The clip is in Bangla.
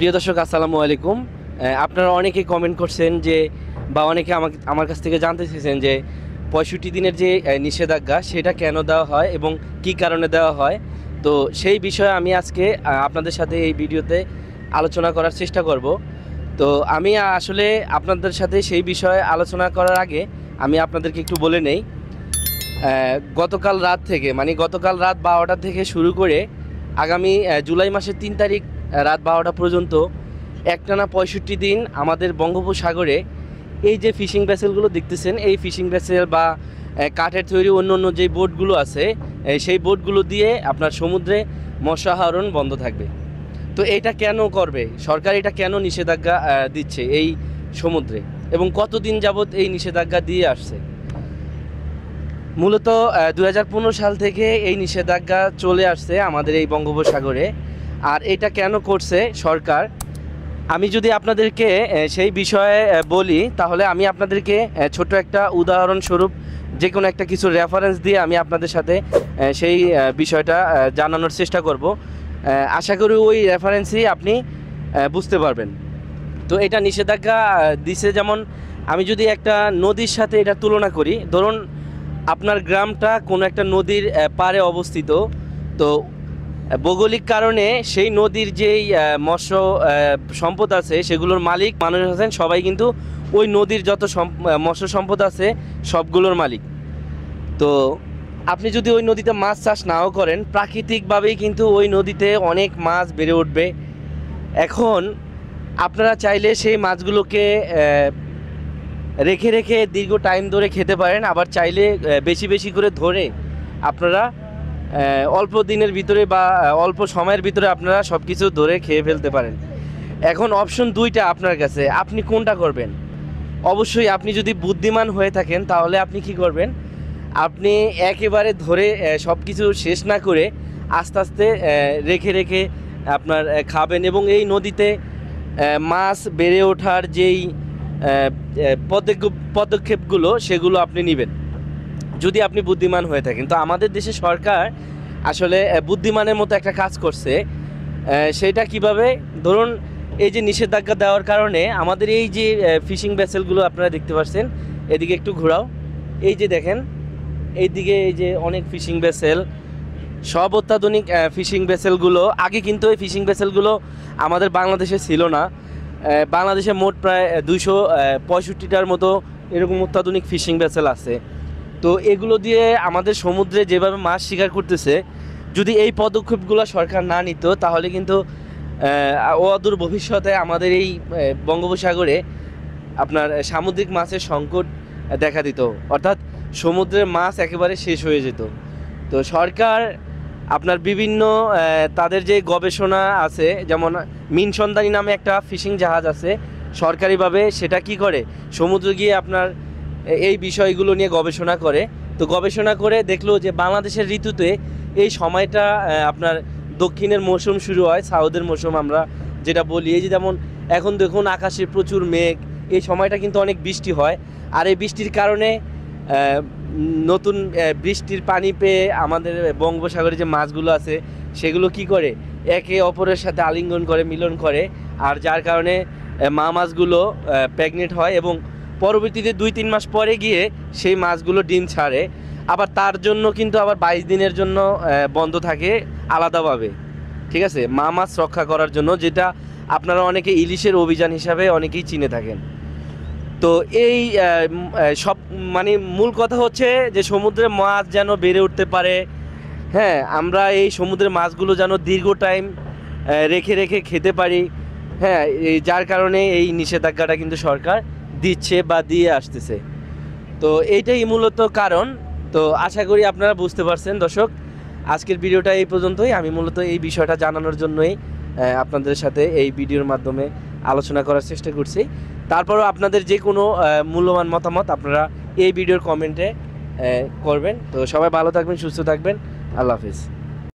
প্রিয় দর্শক আসসালামু আলাইকুম। আপনারা অনেকেই কমেন্ট করছেন যে বা অনেকে আমার কাছ থেকে জানতে চেয়েছেন যে ৬৫ দিনের যে নিষেধাজ্ঞা সেটা কেন দেওয়া হয় এবং কি কারণে দেওয়া হয়। তো সেই বিষয়ে আমি আজকে আপনাদের সাথে এই ভিডিওতে আলোচনা করার চেষ্টা করব। তো আমি আসলে আপনাদের সাথে সেই বিষয়ে আলোচনা করার আগে আমি আপনাদেরকে একটু বলে নেই, গতকাল রাত 12টা থেকে শুরু করে আগামী জুলাই মাসের ৩ তারিখ রাত 12টা পর্যন্ত একটানা ৬৫ দিন আমাদের বঙ্গোপসাগরে এই যে ফিশিং ভেসেলগুলো দেখতেছেন, এই ফিশিং ভেসেল বা কাঠের তৈরি অন্য যে বোটগুলো আছে সেই বোটগুলো দিয়ে আপনার সমুদ্রে মৎস্য আহরণ বন্ধ থাকবে। তো এটা কেন করবে সরকার, এটা কেন নিষেধাজ্ঞা দিচ্ছে এই সমুদ্রে এবং কতদিন যাবৎ এই নিষেধাজ্ঞা দিয়ে আসছে? মূলত 2015 সাল থেকে এই নিষেধাজ্ঞা চলে আসছে আমাদের এই বঙ্গোপসাগরে। আর এটা কেন করছে সরকার, আমি যদি আপনাদেরকে সেই বিষয়ে বলি তাহলে আমি আপনাদেরকে ছোট্ট একটা উদাহরণস্বরূপ যে কোনো একটা কিছু রেফারেন্স দিয়ে আমি আপনাদের সাথে সেই বিষয়টা জানানোর চেষ্টা করব। আশা করি ওই রেফারেন্সই আপনি বুঝতে পারবেন। তো এটা নিষেধাজ্ঞা দিছে, যেমন আমি যদি একটা নদীর সাথে এটা তুলনা করি, ধরুন আপনার গ্রামটা কোনো একটা নদীর পাড়ে অবস্থিত। তো ভৌগোলিক কারণে সেই নদীর যেই মৎস্য সম্পদ আছে সেগুলোর মালিক মানুষ আছেন, সবাই কিন্তু ওই নদীর যত মৎস্য সম্পদ আছে সবগুলোর মালিক। তো আপনি যদি ওই নদীতে মাছ চাষ নাও করেন, প্রাকৃতিকভাবেই কিন্তু ওই নদীতে অনেক মাছ বেড়ে উঠবে। এখন আপনারা চাইলে সেই মাছগুলোকে রেখে রেখে দীর্ঘ টাইম ধরে খেতে পারেন, আবার চাইলে বেশি বেশি করে ধরে আপনারা অল্প দিনের ভিতরে বা অল্প সময়ের ভিতরে আপনারা সব কিছু ধরে খেয়ে ফেলতে পারেন। এখন অপশন দুইটা আপনার কাছে, আপনি কোনটা করবেন? অবশ্যই আপনি যদি বুদ্ধিমান হয়ে থাকেন তাহলে আপনি কি করবেন, আপনি একেবারে ধরে সব কিছু শেষ না করে আস্তে আস্তে রেখে রেখে আপনার খাবেন এবং এই নদীতে মাছ বেড়ে ওঠার যেই পদক্ষেপগুলো সেগুলো আপনি নেবেন যদি আপনি বুদ্ধিমান হয়ে থাকেন। তো আমাদের দেশে সরকার আসলে বুদ্ধিমানের মতো একটা কাজ করছে। সেটা কিভাবে, ধরুন এই যে নিষেধাজ্ঞা দেওয়ার কারণে আমাদের এই যে ফিশিং ভেসেলগুলো আপনারা দেখতে পাচ্ছেন, এদিকে একটু ঘোরাও, এই যে দেখেন এইদিকে এই যে অনেক ফিশিং ভেসেল, সব অত্যাধুনিক ফিশিং ভেসেলগুলো। আগে কিন্তু এই ফিশিং ভেসেলগুলো আমাদের বাংলাদেশে ছিল না। বাংলাদেশে মোট প্রায় 265টার মতো এরকম অত্যাধুনিক ফিশিং ভেসেল আছে। তো এগুলো দিয়ে আমাদের সমুদ্রে যেভাবে মাছ শিকার করতেছে, যদি এই পদক্ষেপগুলো সরকার না নিত তাহলে কিন্তু অদূর ভবিষ্যতে আমাদের এই বঙ্গোপসাগরে আপনার সামুদ্রিক মাছের সংকট দেখা দিত, অর্থাৎ সমুদ্রের মাছ একেবারে শেষ হয়ে যেত। তো সরকার আপনার বিভিন্ন তাদের যে গবেষণা আছে, যেমন মিন সন্ধানী নামে একটা ফিশিং জাহাজ আছে সরকারিভাবে, সেটা কি করে সমুদ্রে গিয়ে আপনার এই বিষয়গুলো নিয়ে গবেষণা করে। তো গবেষণা করে দেখলো যে বাংলাদেশের ঋতুতে এই সময়টা আপনার দক্ষিণের মৌসুম শুরু হয়, সাউথের মৌসুম আমরা যেটা বলি। এই যে যেমন এখন দেখুন আকাশে প্রচুর মেঘ, এই সময়টা কিন্তু অনেক বৃষ্টি হয়। আর এই বৃষ্টির কারণে নতুন বৃষ্টির পানি পেয়ে আমাদের বঙ্গোপসাগরে যে মাছগুলো আছে সেগুলো কি করে একে অপরের সাথে আলিঙ্গন করে, মিলন করে, আর যার কারণে মা মাছগুলো প্রেগনেন্ট হয় এবং পরবর্তীতে 2-3 মাস পরে গিয়ে সেই মাছগুলো ডিম ছাড়ে। আবার তার জন্য কিন্তু আবার 22 দিনের জন্য বন্ধ থাকে আলাদাভাবে, ঠিক আছে, মা মাছ রক্ষা করার জন্য, যেটা আপনারা অনেকে ইলিশের অভিযান হিসাবে অনেকেই চিনে থাকেন। তো এই সব মূল কথা হচ্ছে যে সমুদ্রের মাছ যেন বেড়ে উঠতে পারে। হ্যাঁ, আমরা এই সমুদ্রের মাছগুলো যেন দীর্ঘ টাইম রেখে রেখে খেতে পারি। হ্যাঁ, যার কারণে এই নিষেধাজ্ঞাটা কিন্তু সরকার দিচ্ছে বা দিয়ে আসতেছে। তো এইটাই মূলত কারণ। তো আশা করি আপনারা বুঝতে পারছেন দর্শক। আজকের ভিডিওটা এই পর্যন্তই। আমি মূলত এই বিষয়টা জানানোর জন্যই আপনাদের সাথে এই ভিডিওর মাধ্যমে আলোচনা করার চেষ্টা করছি। তারপরও আপনাদের যে কোনো মূল্যবান মতামত আপনারা এই ভিডিওর কমেন্টে করবেন। তো সবাই ভালো থাকবেন, সুস্থ থাকবেন, আল্লাহ হাফিজ।